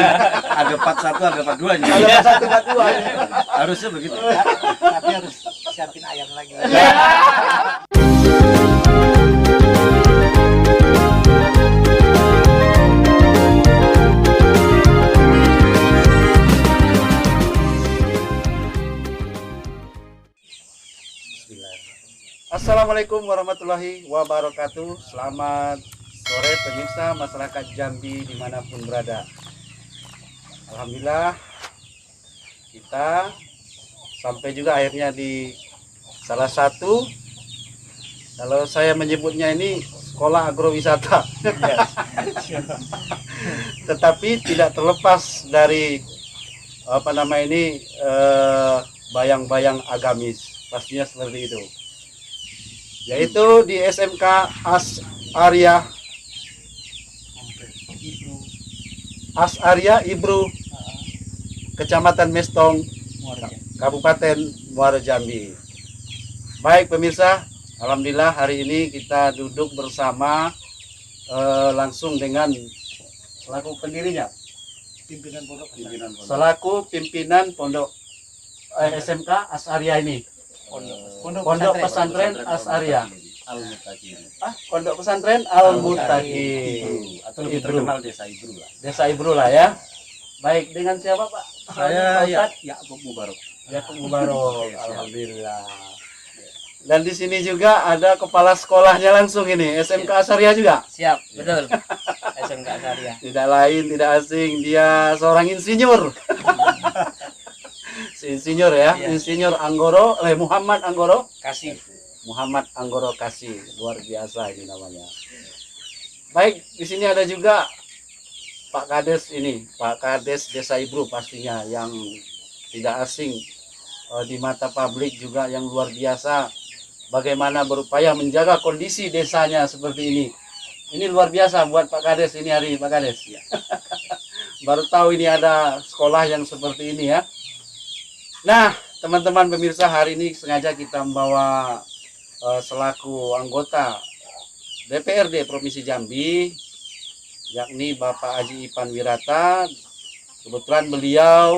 Ada part 1, ada part 2 nya. Ada part 1, part 2 ya. Harusnya begitu. Tapi harus siapin ayam lagi. Assalamualaikum warahmatullahi wabarakatuh. Selamat sore pemirsa masyarakat Jambi dimanapun berada. Alhamdulillah kita sampai juga akhirnya di salah satu, kalau saya menyebutnya ini sekolah agrowisata. Tetapi tidak terlepas dari bayang-bayang agamis, pastinya seperti itu. Yaitu di SMK As'aria Ibru, Kecamatan Mestong, Kabupaten Muara Jambi. Baik pemirsa, alhamdulillah hari ini kita duduk bersama langsung dengan selaku pendirinya, selaku pimpinan pondok SMK As'aria ini. Pondok pesantren As'aria. Pondok pesantren Al-Mutaqin Atau lebih terkenal Desa Ibru lah. Desa Ibru lah ya. Baik, dengan siapa Pak? Saya Yakub Mubarok. Yakub Mubarok. Alhamdulillah. Dan di sini juga ada kepala sekolahnya langsung ini, SMK As'aria juga. Siap, betul. SMK As'aria. Tidak lain, tidak asing, dia seorang insinyur. Si insinyur ya, Iya. Insinyur Anggoro, Muhammad Anggoro Kasih. Muhammad Anggoro Kasih, luar biasa ini namanya. Baik, di sini ada juga Pak Kades ini, Pak Kades Desa Ibru pastinya yang tidak asing di mata publik juga, yang luar biasa. Bagaimana berupaya menjaga kondisi desanya seperti ini. Ini luar biasa buat Pak Kades ini hari Pak Kades. Ya. Baru tahu ini ada sekolah yang seperti ini ya. Nah, teman-teman pemirsa, hari ini sengaja kita membawa selaku anggota DPRD Provinsi Jambi, yakni Bapak Haji Ipan Wirata. Kebetulan beliau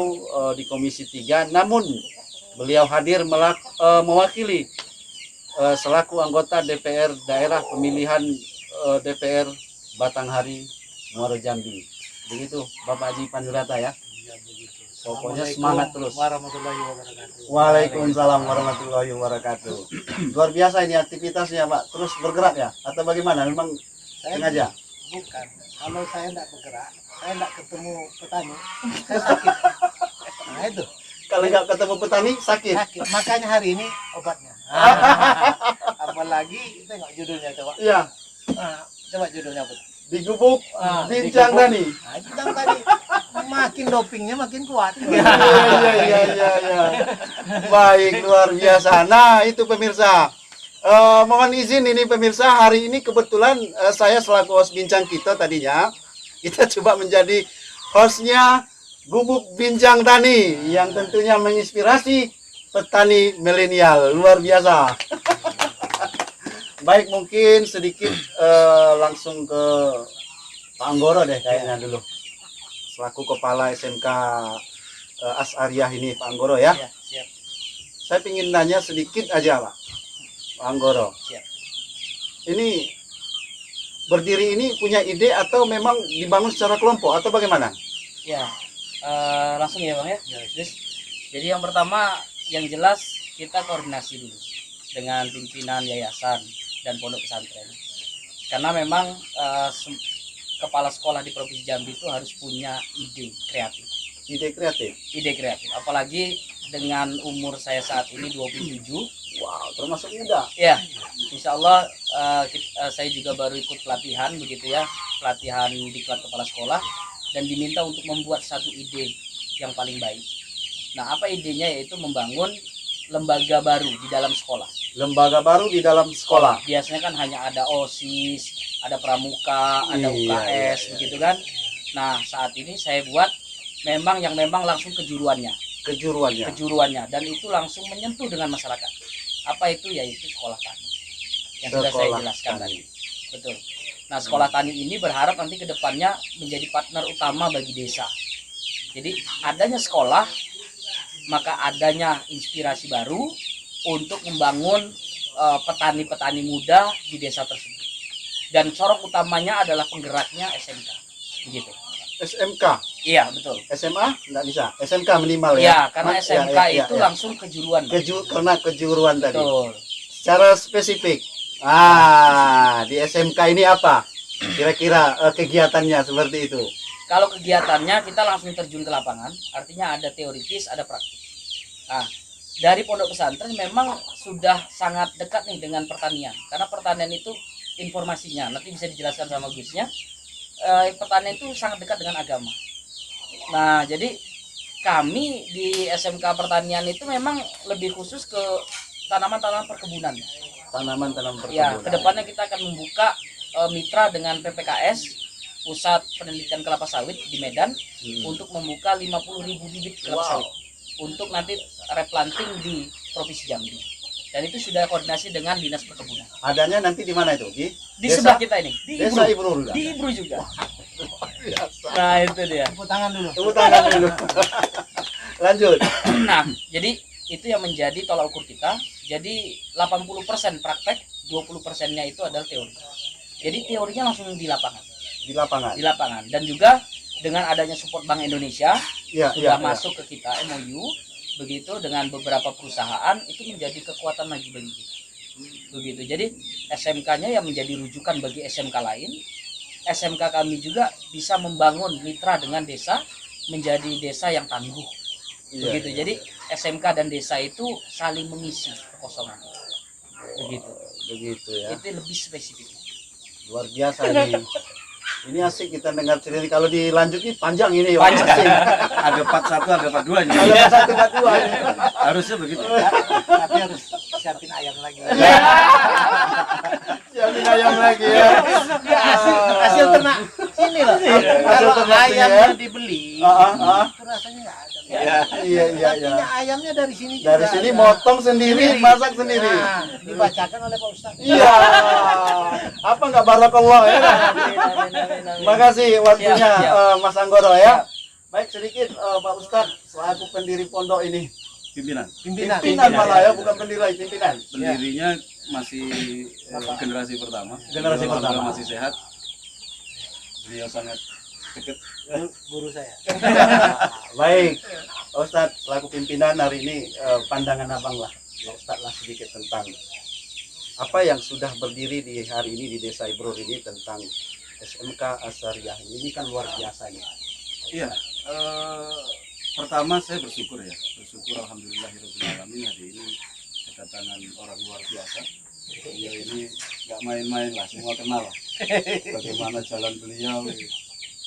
di Komisi 3, namun beliau hadir mewakili selaku anggota DPR daerah pemilihan DPR Batanghari Muara Jambi. Begitu Bapak Haji Ipan Wirata ya. Pokoknya semangat terus. Warahmatullahi wabarakatuh. Waalaikumsalam warahmatullahi wabarakatuh. Luar biasa ini aktivitasnya Pak. Terus bergerak ya? Atau bagaimana? Memang sengaja? Bukan. Kalau saya tidak bergerak, saya tidak ketemu petani, saya sakit. Nah itu. Kalau nggak ketemu petani sakit. Sakit. Makanya hari ini obatnya. Apalagi tengok judulnya coba. Iya. Coba judulnya apa? Digubuk Bincang digubuk. Dani. Nah, itu kan tadi makin dopingnya makin kuat. Iya. Baik, luar biasa. Nah, itu pemirsa. Mohon izin ini pemirsa, hari ini kebetulan saya selaku host Bincang kita tadinya, kita coba menjadi hostnya Gubuk Bincang Dani yang tentunya menginspirasi petani milenial. Luar biasa. Baik, mungkin sedikit langsung ke Pak Anggoro deh kayaknya dulu. Selaku kepala SMK As'aria ini Pak Anggoro ya. Iya, siap. Saya ingin nanya sedikit aja Pak Anggoro. Siap. Ini berdiri ini punya ide atau memang dibangun secara kelompok atau bagaimana? Ya, langsung ya Bang ya. Terus, jadi yang pertama yang jelas kita koordinasi dulu dengan pimpinan yayasan dan pondok pesantren. Karena memang kepala sekolah di Provinsi Jambi itu harus punya ide kreatif. Ide kreatif. Ide kreatif. Apalagi dengan umur saya saat ini 27. Wow, termasuk muda. Ya, insya Allah saya juga baru ikut pelatihan begitu ya, pelatihan diklat kepala sekolah dan diminta untuk membuat satu ide yang paling baik. Nah, apa idenya? Yaitu membangun lembaga baru di dalam sekolah. Lembaga baru di dalam sekolah. Biasanya kan hanya ada OSIS, ada pramuka, ada Iya, UKS begitu kan. Nah, saat ini saya buat memang langsung kejuruannya dan itu langsung menyentuh dengan masyarakat. Apa itu? Yaitu sekolah tani yang sudah saya jelaskan tadi. Betul. Nah, sekolah tani ini berharap nanti ke depannya menjadi partner utama bagi desa. Jadi adanya sekolah, maka adanya inspirasi baru untuk membangun petani-petani muda di desa tersebut. Dan corong utamanya adalah penggeraknya SMK. Begitu. SMK, Iya, betul. SMA nggak bisa, SMK minimal ya. Iya, karena Ya, SMK ya, ya, itu ya. langsung kejuruan. Karena kejuruan tadi. Betul. Secara spesifik, di SMK ini apa? Kira-kira kegiatannya seperti itu. Kalau kegiatannya kita langsung terjun ke lapangan, artinya ada teoritis, ada praktik. Nah, dari pondok pesantren memang sudah sangat dekat nih dengan pertanian, karena pertanian itu informasinya nanti bisa dijelaskan sama Gusnya. Pertanian itu sangat dekat dengan agama. Nah, jadi kami di SMK pertanian itu memang lebih khusus ke tanaman-tanaman perkebunan. Tanaman-tanaman perkebunan. Ya, kedepannya kita akan membuka mitra dengan PPKS Pusat Penelitian Kelapa Sawit di Medan untuk membuka 50.000 bibit kelapa sawit untuk nanti replanting di Provinsi Jambi. Dan itu sudah koordinasi dengan Dinas Perkebunan. Adanya nanti di mana itu? Di Desa? sebelah kita ini, di Desa Ibru. Ibru. Di Ibru juga. Biasa. Nah, itu dia. Tepuk tangan dulu. Tepuk tangan dulu. Lanjut. Nah, jadi itu yang menjadi tolak ukur kita. Jadi 80% praktek, 20%-nya itu adalah teori. Jadi teorinya langsung di lapangan. Di lapangan. Di lapangan. Dan juga dengan adanya support Bank Indonesia Iya, sudah masuk ke kita MOU, begitu dengan beberapa perusahaan itu menjadi kekuatan lagi bagi kita. Begitu. Jadi SMK-nya yang menjadi rujukan bagi SMK lain. SMK kami juga bisa membangun mitra dengan desa menjadi desa yang tangguh. Iya, Begitu. iya. Jadi SMK dan desa itu saling mengisi kekosongan. Begitu. Begitu ya. Itu lebih spesifik. Luar biasa ini. Ini asik kita dengar cerita. Kalau dilanjut ini panjang ini. Panjang. Asik. Ada part 1, ada part 2 nya. Kalau satu part dua. Harusnya begitu. Tapi harus siapin ayam lagi. Siapin ayam lagi ya. Ya, hasil ternak sini loh. Kalau ternak sini ayamnya ya. dibeli, Ah. itu rasanya nggak ada. Iya, iya, iya. Artinya ayamnya dari sini juga. Dari sini ada. motong sendiri, masak sendiri. Nah, dibacakan oleh Pak Ustadz. Iya. Apa nggak barakallah ya? Amin, amin, amin, amin. Makasih waktunya Siap, siap. Mas Anggoro ya. Siap. Baik sedikit Pak Ustadz selaku pendiri pondok ini. Pimpinan. Pimpinan. Pimpinan malah ya, bukan pendiri, pimpinan. Pendirinya masih generasi pertama. Generasi Alhamdulillah pertama. masih sehat. Beliau sangat dekat. Guru saya. Baik, Ustadz selaku pimpinan hari ini pandangan abang lah, Ustadz lah sedikit tentang apa yang sudah berdiri di hari ini di Desa Ibru ini tentang SMK Asariah ini kan luar biasa ya. Iya. Pertama saya bersyukur ya. Bersyukur alhamdulillahirobbilalamin hari ini kedatangan orang luar biasa. Beliau ini nggak main-main lah, semua kenal lah. Bagaimana jalan beliau,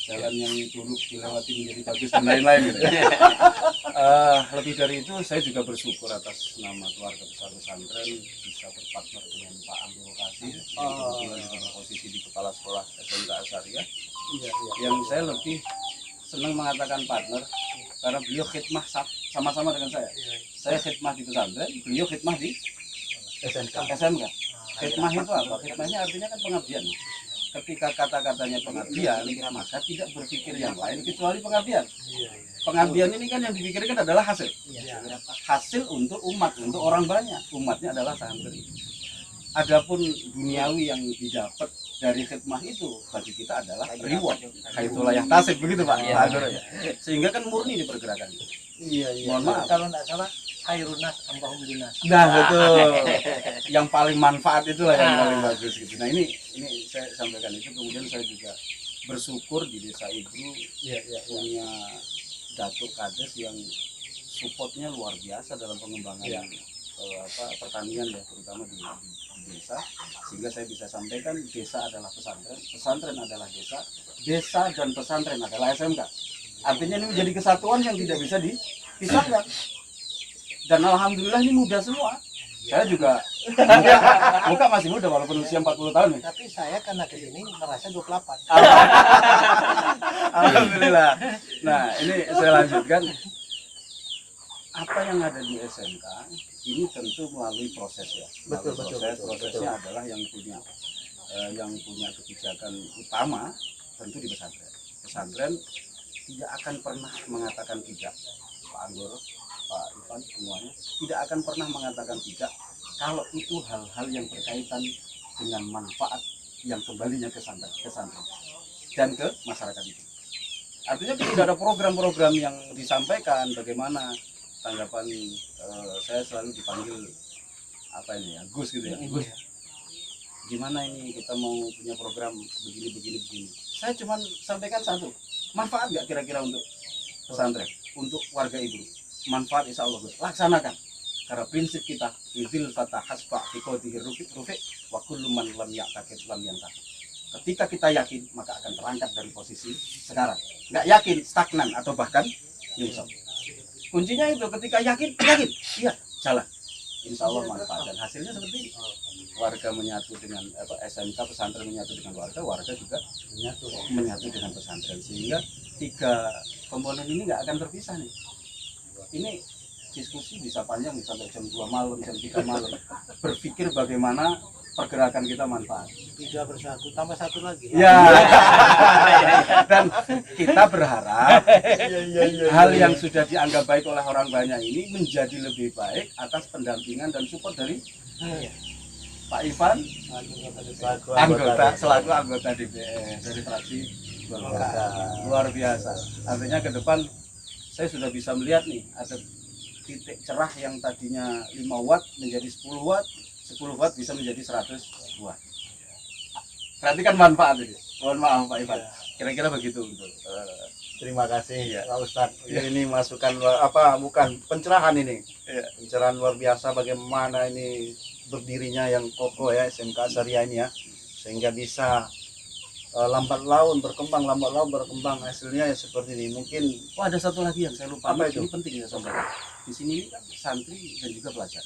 jalan yang dulu dilewati menjadi bagus dan lain-lain gitu. Lebih dari itu saya juga bersyukur atas nama keluarga besar pesantren bisa berpartner dengan Pak Anggoro Kasih kebetulan juga berposisi di kepala sekolah SMK Asariah. Iya, iya. Yang saya lebih senang mengatakan partner karena beliau khidmah sama-sama dengan saya. Saya khidmah di pesantren, beliau khidmah di SMK. SMK. Khidmah itu apa? Khidmahnya artinya kan pengabdian. Ketika kata-katanya pengabdian, maka tidak berpikir yang lain kecuali pengabdian. Pengabdian ini kan yang dipikirkan adalah hasil. Hasil untuk umat, untuk orang banyak. Umatnya adalah santri. Adapun duniawi yang didapat dari khidmah itu bagi kita adalah reward. Haitsulah yahtasib begitu Pak. Iya. Pak Anggoro ya. Sehingga kan murni di pergerakan. Iya, iya. Mohon maaf. Kalau nggak salah, khairunas ambahum dinas. Nah betul. Yang paling manfaat itulah yang paling bagus gitu. Nah ini saya sampaikan itu, kemudian saya juga bersyukur di Desa Ibru Iya, iya. punya Datuk Kades yang supportnya luar biasa dalam pengembangan Iya. pertanian ya, terutama di desa, sehingga saya bisa sampaikan desa adalah pesantren, pesantren adalah desa, desa dan pesantren adalah SMK. Artinya ini menjadi kesatuan yang tidak bisa dipisahkan. Dan alhamdulillah ini muda semua. Saya juga muka masih muda walaupun usia 40 tahun nih. Tapi saya karena kesini merasa 28. Alhamdulillah. Nah, ini saya lanjutkan. Apa yang ada di SMK ini tentu melalui proses ya. Betul, Melalui betul, proses. betul, Prosesnya betul. adalah yang punya kebijakan utama tentu di pesantren. Pesantren tidak akan pernah mengatakan tidak, Pak Anggoro, Pak Ivan, semuanya tidak akan pernah mengatakan tidak kalau itu hal-hal yang berkaitan dengan manfaat yang kembalinya ke santri dan ke masyarakat itu. Artinya tidak ada program-program yang disampaikan. Bagaimana tanggapan saya selalu dipanggil apa ini ya, Gus gitu ya, Gus. Gimana ini kita mau punya program begini. Saya cuma sampaikan satu, manfaat nggak kira-kira untuk pesantren, untuk warga Ibru? Manfaat insya Allah Gus, laksanakan. Karena prinsip kita, idil fatah hasfa fiqodihi rufiq wa kullu man lam ya'takid lam yantakid. Ketika kita yakin, maka akan terangkat dari posisi sekarang. Nggak yakin, stagnan atau bahkan nyungsep. Kuncinya itu, ketika yakin, iya, jalan. Insya Allah manfaat, dan hasilnya seperti ini. Warga menyatu dengan SMK, pesantren menyatu dengan warga juga menyatu dengan pesantren, sehingga tiga komponen ini nggak akan terpisah nih. Ini diskusi bisa panjang, bisa sampai jam 2 malam, jam 3 malam, berpikir bagaimana pergerakan kita manfaat. 3 bersatu tambah 1 lagi. Ya. Dan kita berharap hal yang sudah dianggap baik oleh orang banyak ini menjadi lebih baik atas pendampingan dan support dari Pak Ivan, selaku anggota DPR dari fraksi Golkar. Luar biasa. Artinya ke depan saya sudah bisa melihat nih, ada titik cerah yang tadinya 5 watt menjadi 10 watt, 10 watt bisa menjadi 100 watt. Berarti kan manfaat ini. Mohon maaf Pak Ivan. Kira-kira begitu untuk Terima kasih Iya. Pak Ustadz. Ini masukan bukan pencerahan ini. Iya. Pencerahan luar biasa bagaimana ini berdirinya yang kokoh ya SMK Syariah ini ya. Sehingga bisa lambat laun berkembang hasilnya ya seperti ini. Mungkin ada satu lagi yang saya lupa. Apa itu? Ini penting ya saudara. Di sini ini kan santri dan juga pelajar.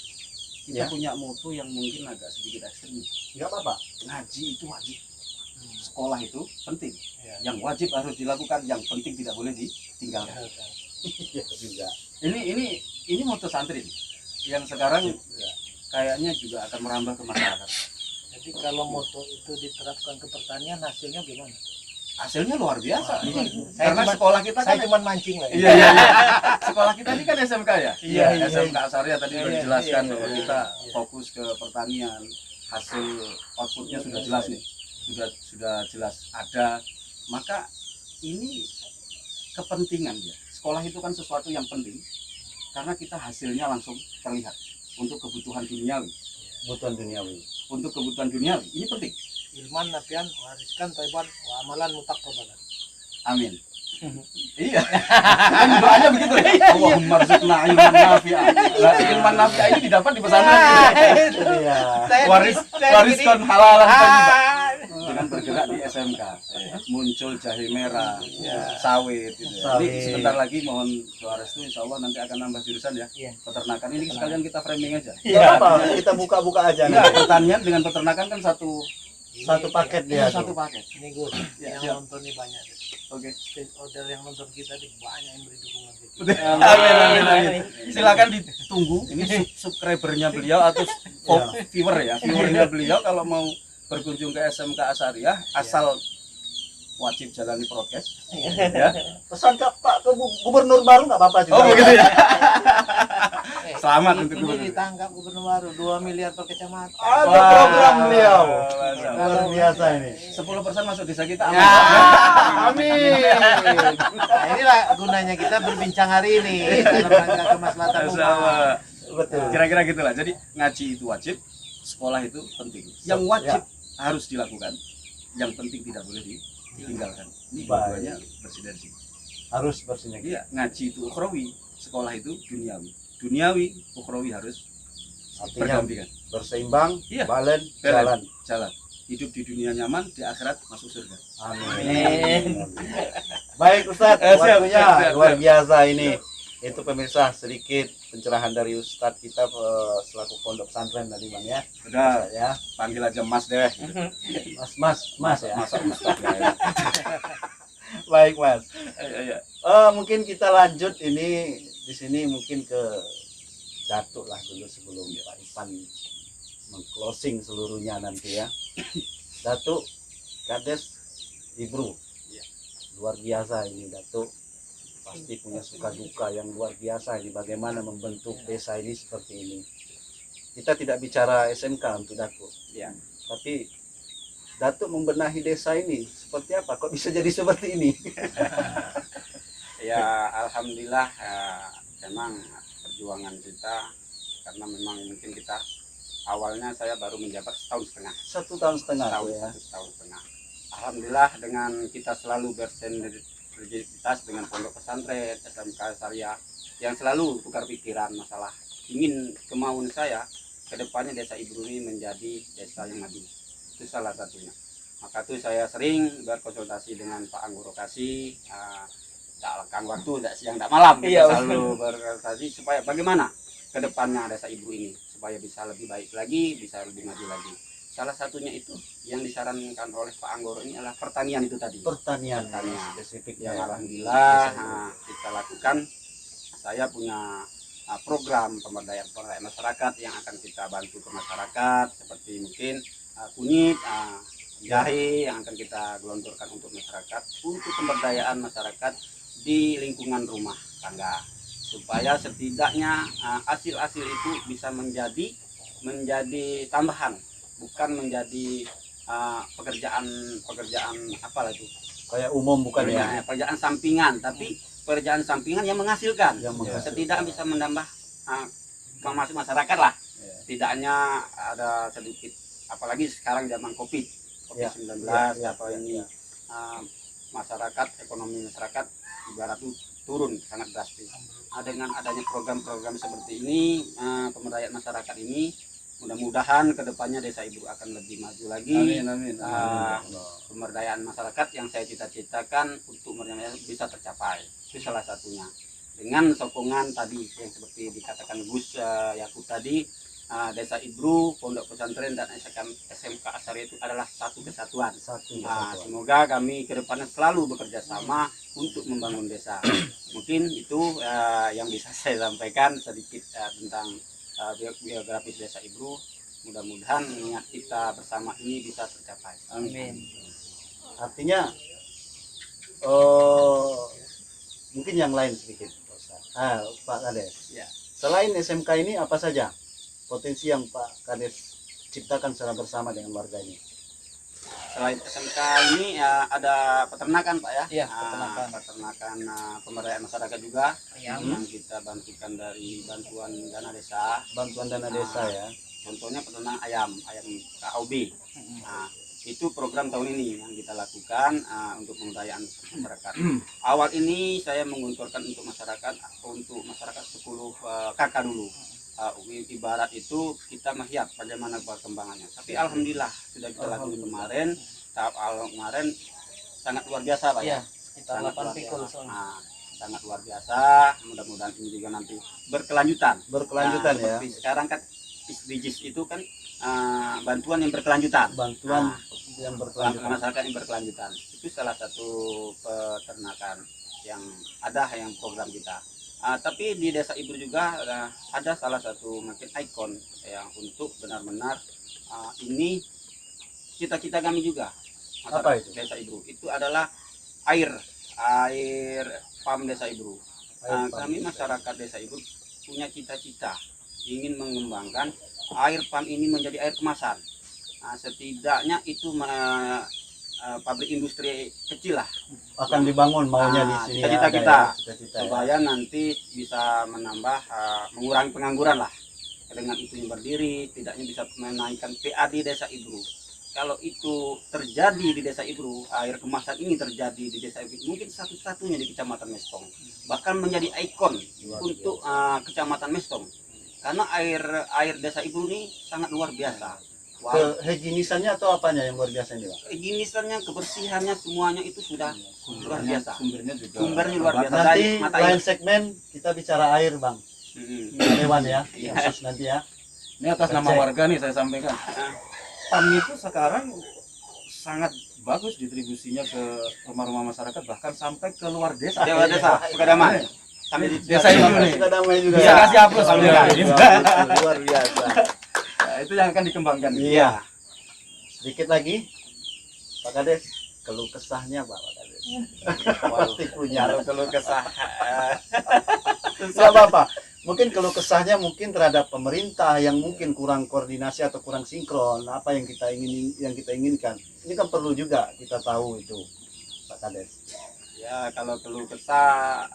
Kita Ya. punya moto yang mungkin agak sedikit ekstrim. nggak apa-apa. Ngaji itu wajib. Sekolah itu penting. Ya. Yang wajib harus dilakukan, yang penting tidak boleh ditinggalkan. Iya juga. Ini moto santri nih, yang sekarang kayaknya juga akan merambah ke masyarakat. Jadi kalau moto itu diterapkan ke pertanian hasilnya gimana? Hasilnya luar biasa. Wah, Karena sekolah kita kan Saya cuma mancing lah. iya. Sekolah kita ini kan SMK ya. Iya. SMK Syariah tadi sudah Iya, dijelaskan iya, bahwa iya, kita iya. fokus ke pertanian. Hasil outputnya sudah jelas nih. Sudah jelas ada. Maka ini kepentingan ya. Sekolah itu kan sesuatu yang penting karena kita hasilnya langsung terlihat untuk kebutuhan duniawi. Kebutuhan duniawi. Untuk kebutuhan duniawi ini penting. Ilman nafian wariskan taiban wa amalan mutakabbalan. Amin. Iya. Kan doanya begitu ya. Allahumma rzuqna ilman nafi'ah. Nah, ilman nafi'ah ini didapat di pesantren. Iya. Wariskan halalan thayyiban. Dengan bergerak di SMK. Muncul jahe merah, sawit gitu ya. Ini Sawit. sebentar lagi mohon doa restu, insyaallah nanti akan nambah jurusan ya. Iya. Peternakan ini sekalian kita framing aja. Nggak apa-apa. Kita buka-buka aja. Enggak, nanti. pertanian dengan peternakan kan satu paket dia. Iya, satu tuh. paket. Ini Gus, Ya, yang siap. nonton ini banyak. Oke. Stakeholder yang nonton kita ini banyak yang beri dukungan ke kita. Amin. Silakan ditunggu. Ini subscribernya beliau atau viewernya beliau kalau mau berkunjung ke SMK Syariah asal wajib jalani prokes. Ya. Pesan ke Pak ke Gubernur baru nggak apa-apa juga. Oh begitu ya. Selamat untuk Ini gubernur. ditangkap gubernur baru 2 miliar per kecamatan. Ada Wah, program beliau. masa. Luar biasa ini. 10% masuk desa kita. Ya. Amin. Nah, inilah gunanya kita berbincang hari ini dalam rangka kemaslahatan umat. Sama. Betul. Kira-kira gitulah. Jadi ngaji itu wajib, sekolah itu penting. Yang wajib harus dilakukan, yang penting tidak boleh ditinggalkan. Ini dua-duanya bersinergi. Harus bersinergi. Iya, ngaji itu ukhrawi, sekolah itu duniawi. Duniawi, ukhrawi harus Artinya berdampingan. berseimbang, Iya. balen, Jalan. jalan. Jalan. Hidup di dunia nyaman, di akhirat masuk surga. Amin. Baik Ustadz, Siap, waktunya siap. luar biasa ini. Itu pemirsa sedikit pencerahan dari Ustadz kita selaku pondok pesantren tadi Bang ya. Udah, Ya, panggil aja Mas deh. Mas ya. Masa Ustaz ya. Baik Mas. Iya. Mungkin kita lanjut ini di sini mungkin ke Datuk lah dulu sebelum Pak Ivan meng-closing seluruhnya nanti ya. Datuk Kades Ibru. Luar biasa ini Datuk. pasti punya suka duka yang luar biasa ini bagaimana membentuk desa ini seperti ini. Kita tidak bicara SMK untuk Datuk, Ya. tapi Datuk membenahi desa ini seperti apa? Kok bisa jadi seperti ini? Ya alhamdulillah memang perjuangan kita, karena memang mungkin kita awalnya saya baru menjabat setahun setengah. 1 tahun setengah Setahun, tuh ya. 1 tahun setengah. Alhamdulillah dengan kita selalu bersinergitas dengan pondok pesantren, SMK Syariah yang selalu tukar pikiran masalah ingin kemauan saya kedepannya desa Ibru ini menjadi desa yang maju. Itu salah satunya. Maka itu saya sering berkonsultasi dengan Pak Anggoro Kasih, tak lekang waktu, tak siang, tak malam, kita selalu berkonsultasi supaya bagaimana kedepannya desa Ibru ini supaya bisa lebih baik lagi, bisa lebih maju lagi. Salah satunya itu yang disarankan oleh Pak Anggoro ini adalah pertanian itu tadi. Pertanian Spesifik yang alhamdulillah kita lakukan. Saya punya program pemberdayaan masyarakat yang akan kita bantu ke masyarakat, seperti mungkin kunyit, jahe yang akan kita gelontorkan untuk masyarakat, untuk pemberdayaan masyarakat di lingkungan rumah tangga, supaya setidaknya hasil-hasil itu bisa menjadi tambahan, bukan menjadi pekerjaan apalah itu, kayak umum bukan ya? pekerjaan sampingan, tapi pekerjaan sampingan yang menghasilkan, setidaknya bisa menambah masuk masyarakat lah. Ya. Setidaknya ada sedikit, apalagi sekarang zaman COVID-19 atau ini masyarakat, ekonomi masyarakat ibarat itu turun sangat drastis. Dengan adanya program-program seperti ini, pemberdayaan masyarakat ini, mudah-mudahan kedepannya desa Ibru akan lebih maju lagi. Amin. Pemberdayaan masyarakat yang saya cita-citakan untuk bisa tercapai, itu salah satunya. Dengan sokongan tadi yang seperti dikatakan Gus Yakub tadi, desa Ibru, pondok pesantren dan SMK Asyariah itu adalah satu kesatuan. Semoga kami kedepannya selalu bekerja sama untuk membangun desa. Mungkin itu yang bisa saya sampaikan sedikit tentang biografis desa Ibru. Mudah-mudahan niat kita bersama ini bisa tercapai. Amin. Artinya mungkin yang lain sedikit, Pak Kades. Ya. Selain SMK ini apa saja potensi yang Pak Kades ciptakan secara bersama dengan warga ini? Selain SMK ini ada peternakan Pak ya. Iya, peternakan. Peternakan pemberdayaan masyarakat juga Ayam. yang kita bantukan dari bantuan dana desa. Bantuan dana desa ya. Contohnya peternak ayam KOB. Nah, itu program tahun ini yang kita lakukan untuk pemberdayaan masyarakat. Awal ini saya mengunturkan untuk masyarakat 10 kakak dulu. Ibarat itu kita melihat bagaimana perkembangannya. Tapi alhamdulillah sudah kita lakukan kemarin. Tahap awal kemarin sangat luar biasa Pak ya. Sekitar Sangat 8 luar pikul biasa. soalnya. Sangat luar biasa. Mudah-mudahan ini juga nanti berkelanjutan. Berkelanjutan ya. Seperti sekarang kan SDGs itu kan bantuan yang berkelanjutan. Bantuan yang Berkelanjutan. berkelanjutan. Masyarakat yang berkelanjutan. Itu salah satu peternakan yang ada yang program kita. Tapi di desa Ibru juga ada salah satu mungkin ikon yang untuk benar-benar ini cita-cita kami juga. Apa itu? Desa Ibru itu adalah air pam desa Ibru. Kami masyarakat desa Ibru punya cita-cita ingin mengembangkan air pam ini menjadi air kemasan. Setidaknya itu pabrik industri kecil lah Akan dibangun maunya di sini. cita-cita ada kita. ya, cita-cita ya. Supaya nanti bisa menambah mengurangi pengangguran lah. Dengan itu yang berdiri tidaknya bisa menaikkan PAD desa Ibru. Kalau itu terjadi di desa Ibru, air kemasan ini terjadi di desa Ibru, mungkin satu-satunya di Kecamatan Mestong, bahkan menjadi ikon untuk Kecamatan Mestong, karena air desa Ibru ini sangat luar biasa. Kehigienisannya atau apanya yang luar biasa ini, Pak? Jenisnya, kebersihannya, semuanya itu sudah luar biasa. Sumbernya luar biasa. Nanti Mata lain air. segmen kita bicara air, Bang. Hewan ya, khusus nanti ya. Ini atas nama warga nih saya sampaikan. PAM itu sekarang sangat bagus distribusinya ke rumah-rumah masyarakat, bahkan sampai ke luar desa. Jawa desa, Sukadamai. Sampai di Desa itu nih. Sudah damai juga. Bisa ya. kasih aplaus Luar juga. biasa, luar biasa. Nah, itu yang akan dikembangkan. Iya. Sedikit lagi, Pak Kades. keluh kesahnya Pak Kades. Waduh, Pasti punya. kalau kesah Tidak apa-apa. Mungkin keluh kesahnya mungkin terhadap pemerintah yang mungkin kurang koordinasi atau kurang sinkron apa yang kita inginkan. Ini kan perlu juga kita tahu itu Pak Kades. ya kalau keluh kesah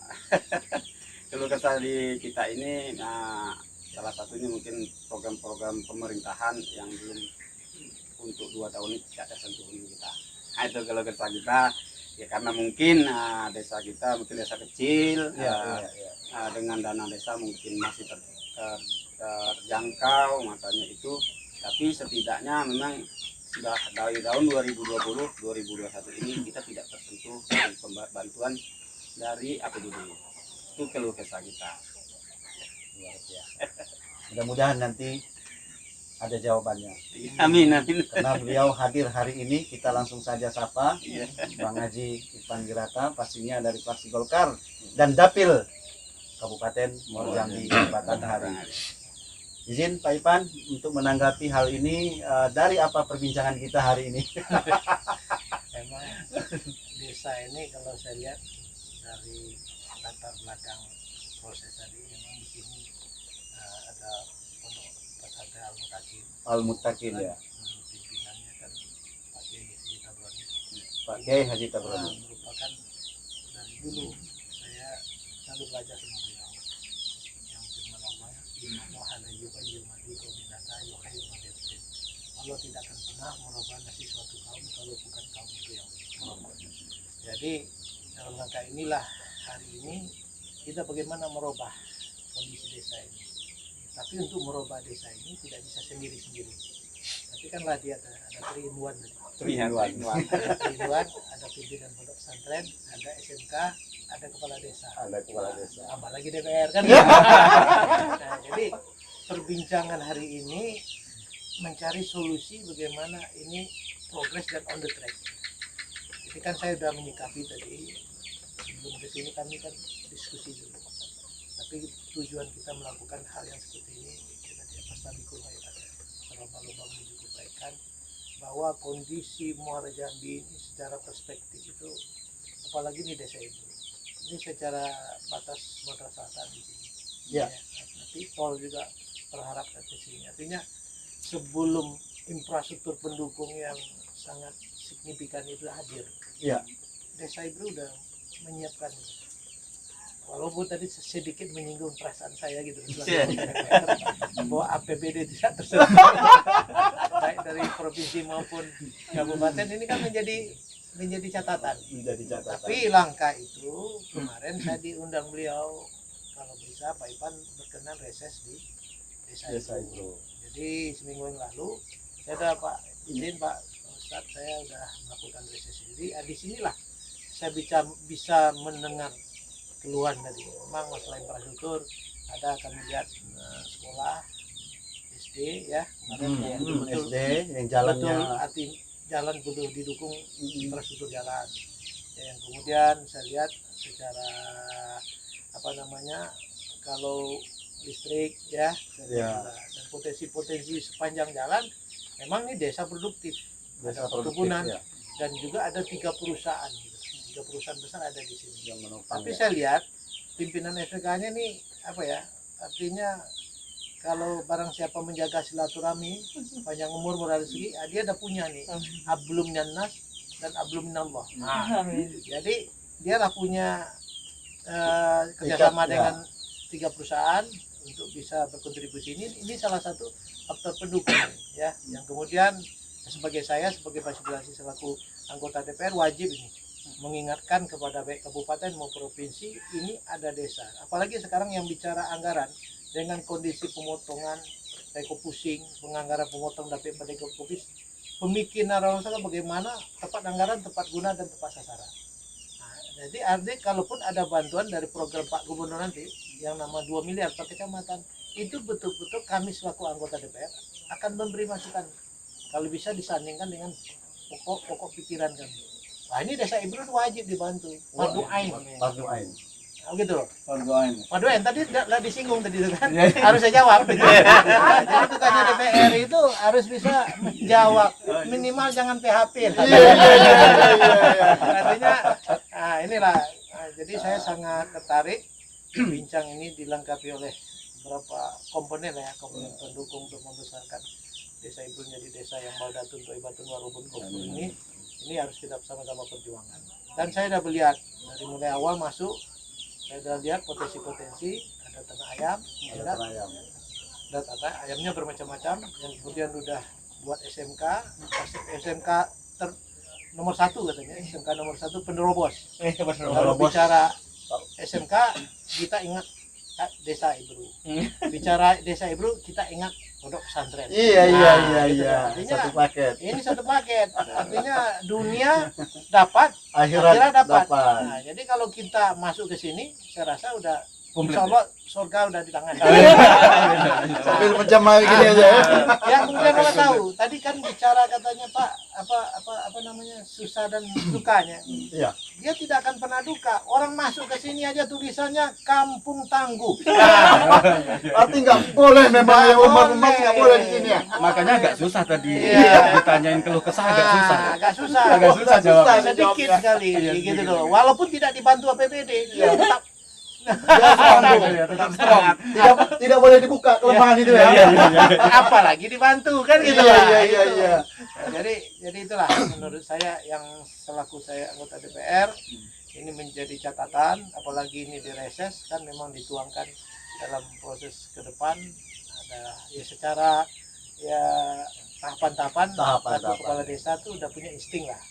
keluh kesah di kita ini, nah salah satunya mungkin program-program pemerintahan yang belum untuk 2 tahun ini tidak tersentuh di kita. Nah, itu keluh kesah kita ya, karena mungkin desa kita mungkin desa kecil, Ya. dengan dana desa mungkin masih terjangkau makanya itu, tapi setidaknya memang sudah dari tahun 2020-2021 ini kita tidak tersentuh dari bantuan dari APBD. Itu keluh kesah kita. Luar biasa. Mudah-mudahan nanti ada jawabannya. Amin, amin. Karena beliau hadir hari ini, kita langsung saja sapa Iya. Bang Haji Ipan Girata, pastinya dari fraksi Golkar dan Dapil Kabupaten Muaro Jambi Batan hari. Izin Pak Ipan untuk menanggapi hal ini, dari apa perbincangan kita hari ini? Memang desa ini kalau saya lihat dari latar belakang proses tadi, memang di sini ada pondok pesantren Al-Mutakin. Al-Mutakin ya, Pimpinannya kan Pak Kiai Haji Tabrani. Pak Kiai Haji Tabrani. Merupakan dari dulu saya selalu belajar sama beliau yang firman Allah, Inna Allah yuqayyimadi qawminata yuqayyimadi. Allah tidak akan pernah merubah nasib suatu kaum kalau bukan kaum itu yang merubah. Jadi dalam rangka inilah hari ini kita bagaimana merubah kondisi desa ini. Tapi untuk merubah desa ini tidak bisa sendiri-sendiri. Tapi kan lah dia ada 3 in 1 tadi. Iya, Ada 3 in 1, ada pimpinan pondok pesantren, ada SMK, ada kepala desa. Ada kepala desa. Tambah lagi DPR kan. Nah, jadi perbincangan hari ini mencari solusi bagaimana ini progres dan on the track. Jadi kan saya sudah menyikapi tadi, sebelum ke sini kami kan diskusi dulu. Tapi tujuan kita melakukan hal yang seperti ini, kita tidak pasti berlomba-lomba menuju kebaikan, bahwa kondisi Muara Jambi ini secara perspektif itu, apalagi di desa itu, ini secara batas Sumatera Selatan di sini. Ya. Nanti tol juga terharapkan ke sini. Artinya sebelum infrastruktur pendukung yang sangat signifikan itu hadir, Ya. Desa Ibru udah menyiapkan. Walaupun tadi sedikit menyinggung perasaan saya gitu, bahwa APBD tidak tersentuh, baik dari provinsi maupun kabupaten, ini kan menjadi catatan. Menjadi catatan. Tapi langkah itu kemarin saya diundang beliau, kalau bisa Pak Ipan berkenan reses di desa Desa itu. itu. Jadi seminggu yang lalu saya udah Pak izin Pak Ustadz, saya udah melakukan reses. Jadi di sinilah saya bisa mendengar keluhan tadi. Memang masalah infrastruktur ada, kami lihat sekolah SD ya, SD yang jalannya betul arti jalan betul didukung infrastruktur jalan. Yang kemudian saya lihat secara kalau listrik ya, Ya. dan potensi-potensi sepanjang jalan, memang ini desa produktif, desa ada produktif perkebunan, ya, dan juga ada 3 perusahaan gitu. 3 perusahaan besar ada di sini. yang menopang. Tapi Ya. saya lihat pimpinan SPK-nya nih artinya kalau barang siapa menjaga silaturahmi panjang umur murah rezeki, dia udah punya nih ablum nas dan ablum minallah. Jadi dia lah punya kerjasama Ikat, ya. dengan 3 perusahaan untuk bisa berkontribusi. Ini salah satu faktor pendukung ya, yang kemudian sebagai fasilitasi selaku anggota DPR wajib ini mengingatkan kepada baik kabupaten maupun provinsi, ini ada desa. Apalagi sekarang yang bicara anggaran dengan kondisi pemotongan pusing, penganggaran pemotong dapil pada Covid, pemikiran orang sana bagaimana tepat anggaran, tepat guna dan tepat sasaran. Nah, jadi artinya kalaupun ada bantuan dari program Pak Gubernur nanti yang nama 2 miliar per kecamatan, itu betul-betul kami selaku anggota DPR akan memberi masukan. Kalau bisa disandingkan dengan pokok pikiran kami. Wah, ini desa Ibru wajib dibantu. Fardu ain. Fardu ain. Begitu loh. Fardu ain. Waduh, tadi udah disinggung tadi itu kan. Iya. Harus saya jawab. Jadi tugasnya DPR itu harus bisa menjawab. Minimal jangan PHP. Artinya, nah inilah. Nah, jadi saya sangat tertarik. Bincang ini dilengkapi oleh beberapa komponen ya, komponen pendukung untuk membesarkan desa Ibrul menjadi desa yang baldatun thayyibatun warubun ghafur ini harus kita sama-sama perjuangkan. Dan saya sudah melihat dari mulai awal masuk, saya sudah lihat potensi-potensi, ada ternak ayam, ada ternak ayamnya bermacam-macam, yang kemudian udah buat SMK nomor 1 katanya, SMK nomor 1 penerobos. Kalau bicara SMK kita ingat desa Ibrul. Bicara desa Ibrul kita ingat pondok pesantren. Iya. Artinya, Satu paket. ini satu paket. Artinya dunia dapat, Akhirat dapat. dapat. Nah, jadi kalau kita masuk ke sini, saya rasa udah Komplit. insya Allah surga udah di tangan. Sambil menjamah gini aja ya. Ya kemudian orang tahu. Tadi kan bicara katanya Pak apa namanya susah dan dukanya. Iya. Dia tidak akan pernah duka. Orang masuk ke sini aja tulisannya Kampung Tangguh. Arti nggak boleh memang yang umat-umat nggak boleh di sini ya. Makanya agak susah tadi Iya. ditanyain keluh kesah agak susah. Agak susah. Agak susah jawabnya. Sedikit sekali gitu loh. Walaupun tidak dibantu APBD, dia tetap Tetap strong. Tidak boleh dibuka kelemahan itu ya. apalagi dibantu kan gitu Iya, lah. iya, Itu. iya. Jadi itulah menurut saya yang selaku saya anggota DPR ini menjadi catatan, apalagi ini direses kan memang dituangkan dalam proses ke depan ada ya secara ya tahapan-tahapan satu kepala desa tuh udah punya insting lah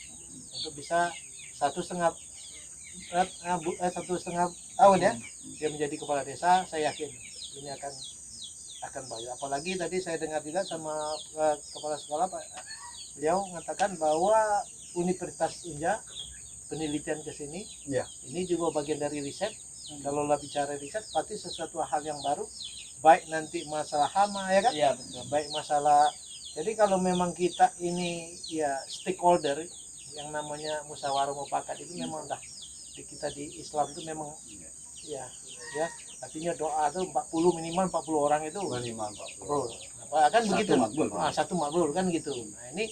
untuk bisa 1,5 tahun ya dia menjadi kepala desa. Saya yakin ini akan baik. Apalagi tadi saya dengar juga sama kepala sekolah Pak, beliau mengatakan bahwa Universitas Unja penelitian ke sini Ya. ini juga bagian dari riset. Kalau lah bicara riset pasti sesuatu hal yang baru, baik nanti masalah hama ya kan, Iya betul. baik masalah. Jadi kalau memang kita ini ya stakeholder yang namanya musyawarah mufakat itu memang dah kita di Islam itu memang ya artinya doa itu 40 orang itu makbul. Nah, kan begitu makbul. satu makbul kan gitu. Nah ini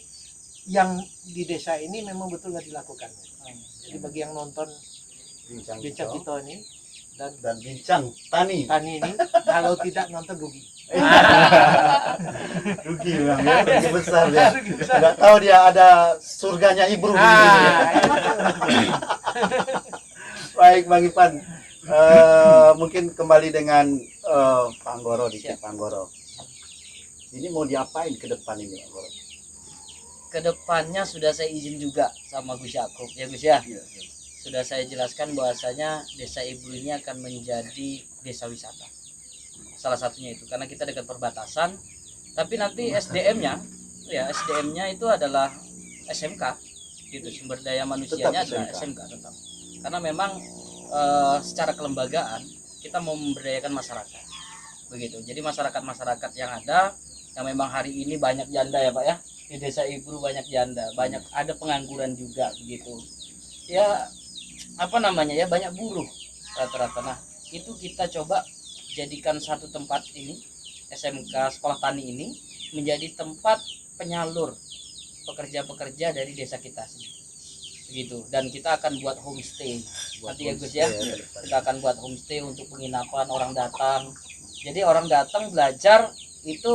yang di desa ini memang betul nggak dilakukan. Jadi bagi yang nonton Bincang bincang kita kita ini dan bincang tani. ini kalau tidak nonton rugi. Rugi bang ya, rugi besar ya. Rugi besar. Nggak tahu dia ada surganya Ibrul. Baik Bang Ipan. Mungkin kembali dengan Pak Anggoro dikit, Pak Anggoro. Ini mau diapain ke depan ini, Pak Anggoro? Kedepannya sudah saya izin juga sama Gus Yakub ya Gus ya. Sudah saya jelaskan bahwasanya desa Ibrul ini akan menjadi desa wisata. Salah satunya itu karena kita dekat perbatasan. Tapi nanti SDM-nya itu adalah SMK gitu, sumber daya manusianya adalah SMK tetap. Karena memang secara kelembagaan kita mau memberdayakan masyarakat begitu. Jadi masyarakat yang ada yang memang hari ini banyak janda ya Pak ya, di desa Ibrul banyak janda, banyak ada pengangguran juga begitu ya, banyak buruh rata-rata. Nah itu kita coba jadikan satu tempat ini SMK Sekolah Tani ini menjadi tempat penyalur pekerja-pekerja dari desa kita sendiri begitu. Dan kita akan buat homestay nanti ya Gus ya, kita akan buat homestay untuk penginapan orang datang. Jadi orang datang belajar itu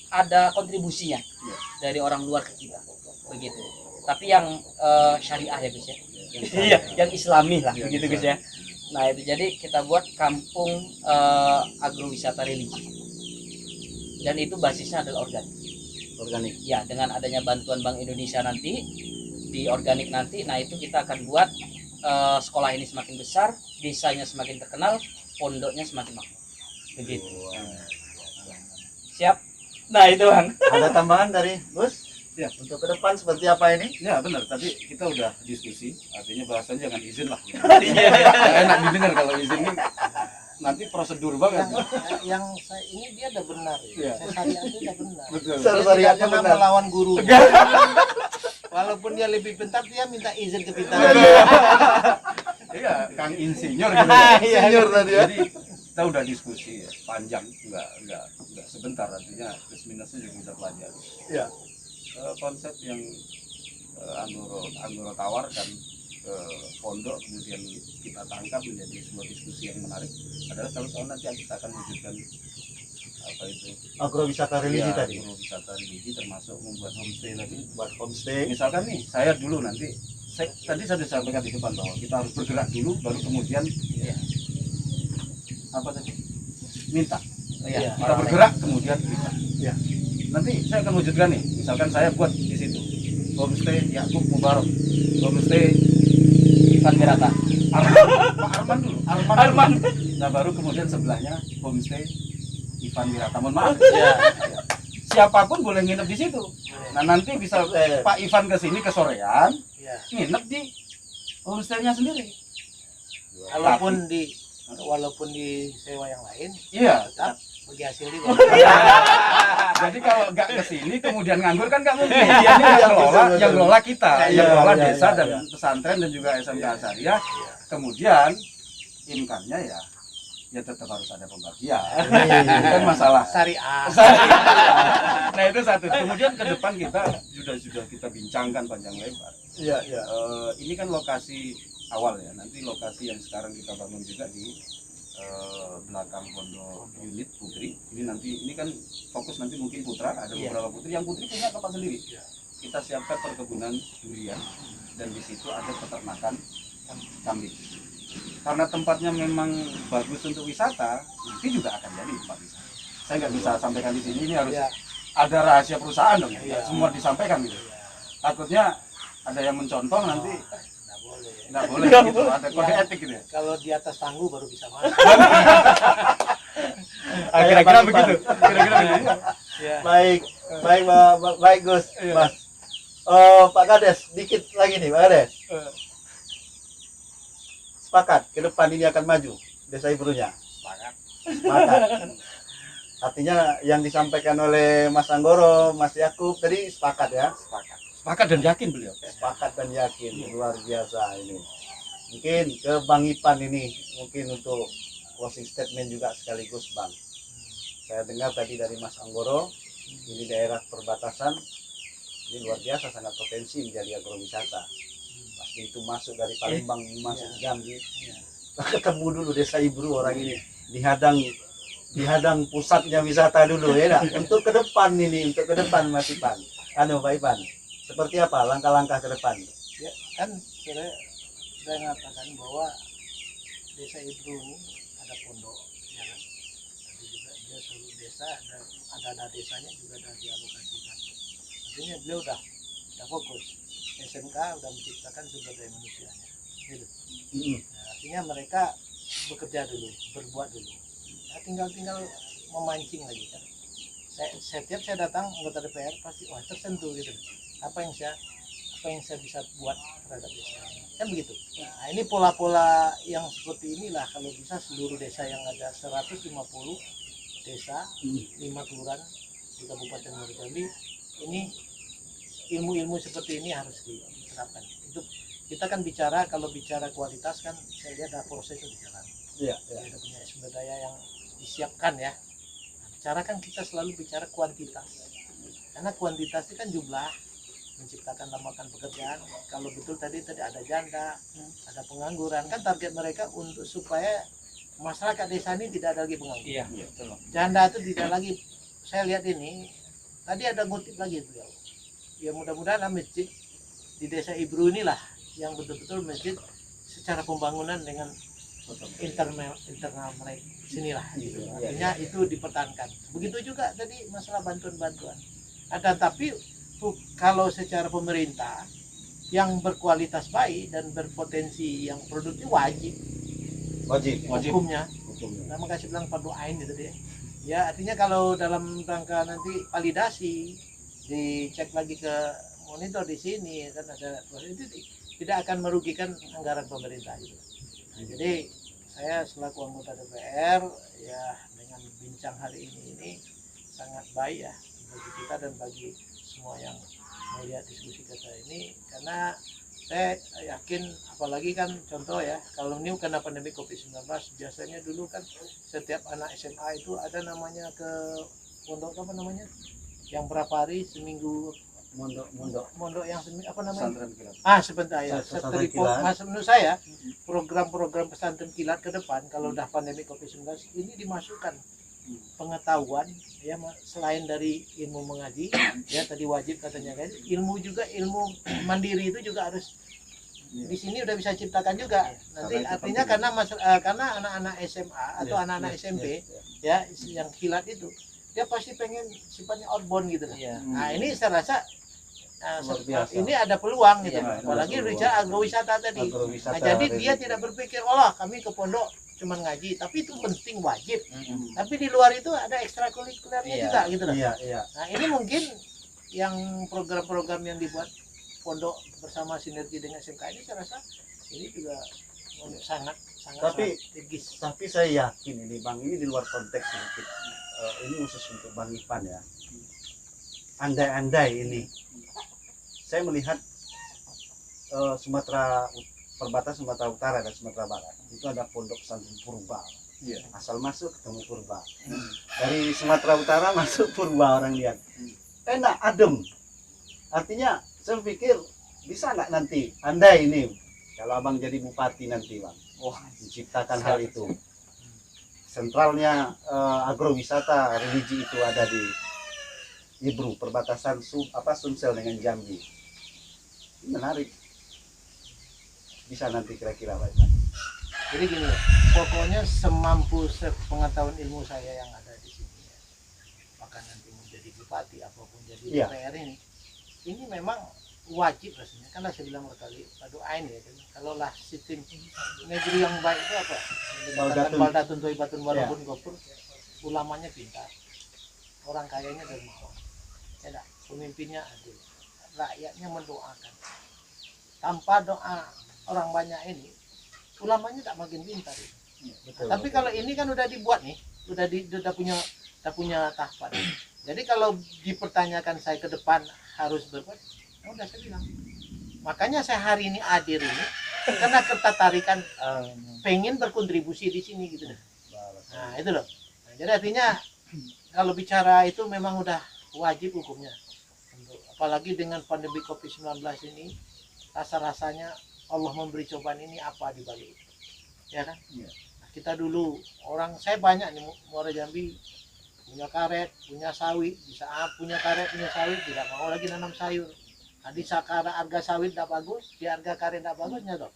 ada kontribusinya dari orang luar ke kita begitu. Tapi yang syariah ya Gus ya, iya yang islami lah begitu Gus ya. Nah itu jadi kita buat kampung agrowisata religi dan itu basisnya adalah organik ya, dengan adanya bantuan Bank Indonesia nanti di organik nanti. Nah itu kita akan buat sekolah ini semakin besar, desanya semakin terkenal, pondoknya semakin makmur begitu. Siap. Nah itu Bang, Ada tambahan dari Gus? Ya. Untuk ke depan seperti apa ini? Ya benar, tadi kita udah diskusi, artinya bahasanya jangan izin lah. Nggak enak didengar kalau izin ini nanti prosedur banget. Yang saya ini dia udah benar. Iya. Saya syariat itu udah benar. Betul. Dia tidak Syariatnya pernah benar. melawan guru. Walaupun dia lebih pintar, dia minta izin ke pintar. Iya, Kang Insinyur gitu. Insinyur tadi ya. Jadi kita udah diskusi ya, panjang, enggak sebentar, artinya plus minusnya juga kita pelajari. Iya. Konsep yang Anggoro tawarkan ke pondok kemudian kita tangkap menjadi sebuah diskusi yang menarik adalah kalau nanti kita akan wujudkan apa itu Agrowisata religi ya, tadi. agrowisata religi termasuk membuat homestay tadi. Buat homestay. Misalkan nih saya dulu nanti tadi saya sudah sampaikan di depan bahwa kita harus bergerak dulu baru kemudian apa tadi minta. Iya, Kita bergerak kemudian minta. Iya. Nanti saya akan wujudkan nih, misalkan saya buat di situ homestay Yakub Mubarok, homestay Ivan Wirata. Pak Arman dulu, Arman. Nah baru kemudian sebelahnya homestay Ivan Wirata. Mohon maaf. Iya. Siapapun boleh nginep di situ. Nah nanti bisa Pak Ivan ke sini ke sorean, Ya. nginep di homestaynya sendiri. Walaupun di sewa yang lain, Iya. tetap bagi hasil juga. Jadi kalau nggak ke sini kemudian nganggur kan nggak mungkin. Dia ini yang kelola kita, yang kelola desa dan pesantren dan juga SMK Asaria. Kemudian imkannya ya tetap harus ada pembagian. Itu kan masalah. Syariah. Nah itu satu. Kemudian ke depan kita sudah kita bincangkan panjang lebar. Iya. Ini kan lokasi awal ya. Nanti lokasi yang sekarang kita bangun juga di belakang pondok unit putri. Ini kan fokus nanti mungkin putra, ada beberapa putri. Yang putri punya tempat sendiri. Kita siapkan perkebunan durian dan di situ ada peternakan kambing. Karena tempatnya memang bagus untuk wisata, ini juga akan jadi tempat wisata. Saya nggak bisa sampaikan di sini, ini harus ada rahasia perusahaan dong, ya. Semua disampaikan gitu. Takutnya ada yang mencontoh nanti nggak boleh gitu, ada kode etik gitu ya. Kalau di atas tangguh baru bisa masuk. Kira-kira begitu. Kira-kira begitu. Ya. Baik Gus, Mas. Pak Kades, dikit lagi nih Pak Kades. Sepakat, ke depan ini akan maju Desa Ibrunya. Sepakat. Artinya yang disampaikan oleh Mas Anggoro, Mas Yakub tadi sepakat ya? Sepakat dan yakin beliau. Sepakat dan yakin, luar biasa ini. Mungkin ke Bang Ipan ini, mungkin untuk closing statement juga sekaligus Bang. Saya dengar tadi dari Mas Anggoro, ini daerah perbatasan, ini luar biasa, sangat potensi menjadi agrowisata. Pas pintu masuk dari Palembang masuk Jambi, ketemu dulu Desa Ibru orang ini, dihadang pusatnya wisata dulu ya. Nah, untuk ke depan ini, Mas Ipan, Pak Ipan, seperti apa langkah-langkah ke depan? Ya, kan saya mengatakan bahwa Desa Ibru ini ada pondok, ya kan? Tapi juga dia seluruh desa ada desanya juga ada dialokasikan. Artinya beliau udah fokus. SMK udah menciptakan sumber daya manusianya. Gitu. Nah, artinya mereka bekerja dulu, berbuat dulu. Nah, tinggal memancing lagi kan. Setiap saya datang anggota DPR pasti tersentuh gitu. Apa yang saya bisa buat terhadap desa ini. Kan begitu. Nah, ini pola-pola yang seperti inilah kalau bisa seluruh desa yang ada 150 desa, 5 kelurahan di Kabupaten Muara Jambi, ini ilmu-ilmu seperti ini harus diterapkan. Itu kita kan kalau bicara kualitas kan saya lihat ada proses itu jalan. Iya. Ada punya sumber daya yang disiapkan ya. Nah, bicara kan kita selalu bicara kuantitas. Karena kuantitas itu kan jumlah, menciptakan lapangan pekerjaan. Kalau betul tadi ada janda, ada pengangguran, kan target mereka untuk supaya masyarakat desa ini tidak ada lagi pengangguran. Iya, betul. Janda itu tidak lagi. Saya lihat ini tadi ada ngutip lagi beliau. Ya mudah-mudahan masjid di Desa Ibru inilah yang betul-betul masjid secara pembangunan dengan internal mereka sinilah gitu. Artinya itu dipertahankan. Begitu juga tadi masalah bantuan-bantuan. Tapi kalau secara pemerintah yang berkualitas baik dan berpotensi yang produktif wajib hukumnya. Nah, makasih bilang fardu ain itu dia. Ya artinya kalau dalam rangka nanti validasi dicek lagi ke monitor di sini kan ada proses itu tidak akan merugikan anggaran pemerintah gitu. Nah, jadi saya selaku anggota DPR ya dengan bincang hari ini sangat baik ya bagi kita dan bagi semua yang melihat diskusi kita ini karena saya yakin, apalagi kan contoh ya, kalau ini kena pandemi COVID-19, biasanya dulu kan setiap anak SMA itu ada namanya ke pondok apa namanya, yang berapa hari seminggu, mondok yang apa namanya, Pesantren kilat. sebentar ya, Pesantren kilat. menurut saya program-program pesantren kilat ke depan kalau udah pandemi COVID-19 ini dimasukkan pengetahuan ya, selain dari ilmu mengaji ya, tadi wajib katanya kan, ilmu juga, ilmu mandiri itu juga harus di sini udah bisa ciptakan juga nanti. Karena itu Artinya penting. karena anak-anak SMA atau anak-anak SMP ya yang kilat itu dia pasti pengen sifatnya outbound gitu lah. Iya. Nah ini saya rasa Luar biasa. ini ada peluang gitu, Iya, apalagi ada bicara peluang. agrowisata tadi. Agrowisata, Nah, jadi dia religi. tidak berpikir, oh lah kami ke pondok cuman ngaji, tapi itu penting, wajib. Mm-mm. Tapi di luar itu ada ekstrakurikulernya Iya. juga gitu loh. Iya, iya. Nah ini mungkin yang program-program yang dibuat pondok bersama sinergi dengan SMK ini, saya rasa ini juga sangat Tapi- strategis. Tapi saya yakin ini Bang, ini di luar konteks sedikit. Ini khusus untuk Bang Ipan ya. Andai-andai ini, saya melihat perbatasan Sumatera Utara dan Sumatera Barat itu ada pondok pesantren purba. Iya. Asal masuk ketemu purba. Dari Sumatera Utara masuk purba, orang lihat. Enak, adem. Artinya saya pikir bisa nggak nanti, andai ini kalau abang jadi bupati nanti Bang, menciptakan hal itu. Sentralnya agrowisata religi itu ada di Ibru, perbatasan Sumsel dengan Jambi. Ini menarik. Bisa nanti kira-kira Pak. Jadi gini, pokoknya semampu sepengetahuan ilmu saya yang ada di sini ya. Bahkan nanti menjadi bupati apapun jadi Iya. DPR ini memang wajib rasanya. Kan saya bilang berkali, padu ain ya. Kalau lah sistem negeri yang baik itu apa? Baldatun. Baldatun toibatun walaupun gopur, ulamanya pintar, orang kayanya dermawan, ya dah, pemimpinnya adil, rakyatnya mendoakan. Tanpa doa orang banyak ini, ulamanya tak makin pintar. Tapi kalau ini kan udah dibuat nih, udah punya tahapan. Jadi kalau dipertanyakan saya ke depan harus berbuat, udah saya bilang. Makanya saya hari ini hadir ini karena ketertarikan pengen berkontribusi di sini gitu. Nah itu loh. Nah, jadi artinya kalau bicara itu memang udah wajib hukumnya. Apalagi dengan pandemi COVID-19 ini, rasa-rasanya Allah memberi cobaan ini apa di balik itu, ya kan? Iya. Nah, kita dulu saya banyak nih Muara Jambi punya karet, punya sawit, bisa punya karet, punya sawit, tidak mau lagi nanam sayur. Tadi sekarang harga sawit tidak bagus, di harga karet tidak bagusnya toh.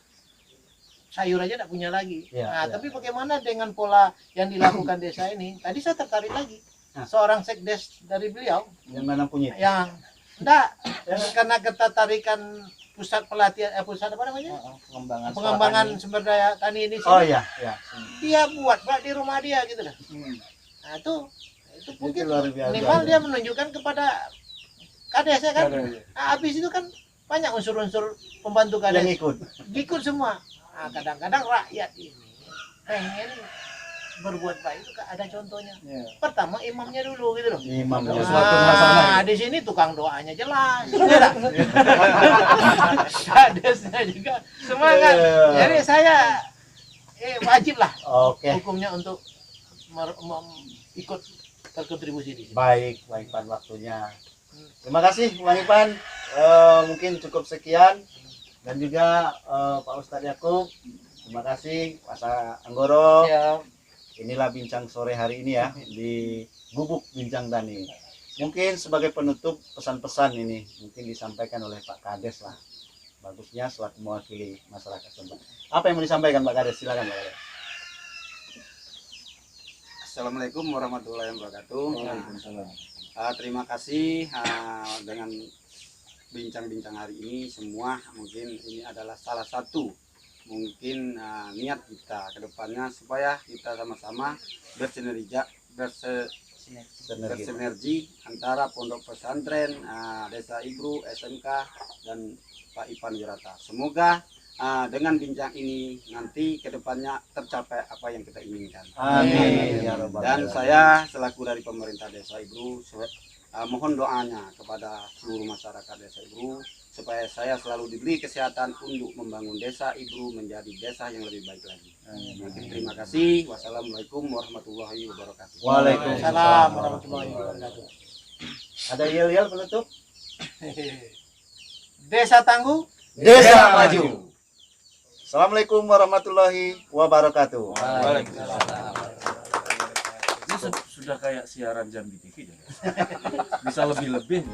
Sayur aja tidak punya lagi. Ya, Nah, ya. tapi bagaimana dengan pola yang dilakukan desa ini? Tadi saya tertarik lagi. Nah. Seorang sekdes dari beliau Yang mana punya? yang enggak karena ketertarikan pusat pelatihan pusat apa namanya? Pengembangan sumber daya tani ini Oh sini, iya, ya. dia buat Pak di rumah dia gitu loh. Nah, itu mungkin luar biasa. minimal dia menunjukkan kepada kades ya kan. Nah, habis itu kan banyak unsur-unsur pembantu Yang kades ikut. semua. Nah, kadang-kadang rakyat ini pengen berbuat baik itu ada contohnya. Pertama imamnya dulu gitu loh. Imamnya. Nah, di sini tukang doanya jelas. Ya tak? Kadesnya juga semangat. Jadi saya wajib lah Oke. hukumnya untuk ikut berkontribusi di sini. Baik, Bang Ipan waktunya. Terima kasih Bang Ipan. Mungkin cukup sekian, dan juga Pak Ustadz Yakub. Terima kasih Pak Anggoro. Inilah bincang sore hari ini ya di Gubuk Bincang Tani. Mungkin sebagai penutup pesan-pesan ini mungkin disampaikan oleh Pak Kades lah. Bagusnya selaku mewakili masyarakat setempat. Apa yang mau disampaikan Pak Kades? Silakan Pak Kades. Assalamualaikum warahmatullahi wabarakatuh. Waalaikumsalam. Terima kasih dengan bincang-bincang hari ini semua. Mungkin ini adalah salah satu mungkin niat kita ke depannya supaya kita sama-sama bersinergi antara pondok pesantren, desa Ibru, SMK, dan Pak Ipan Wirata. Semoga dengan bincang ini nanti ke depannya tercapai apa yang kita inginkan. Amin. Ya Rabbal Dan Alamin. saya selaku dari pemerintah desa Ibru mohon doanya kepada seluruh masyarakat desa Ibru supaya saya selalu diberi kesehatan untuk membangun desa Ibru menjadi desa yang lebih baik lagi. Terima kasih. Wassalamualaikum warahmatullahi wabarakatuh. Waalaikumsalam warahmatullahi wabarakatuh. Ada yel-yel penutup? Desa tangguh, Desa maju. Assalamualaikum warahmatullahi wabarakatuh. Ini sudah kayak siaran Jambi TV. Bisa lebih-lebih.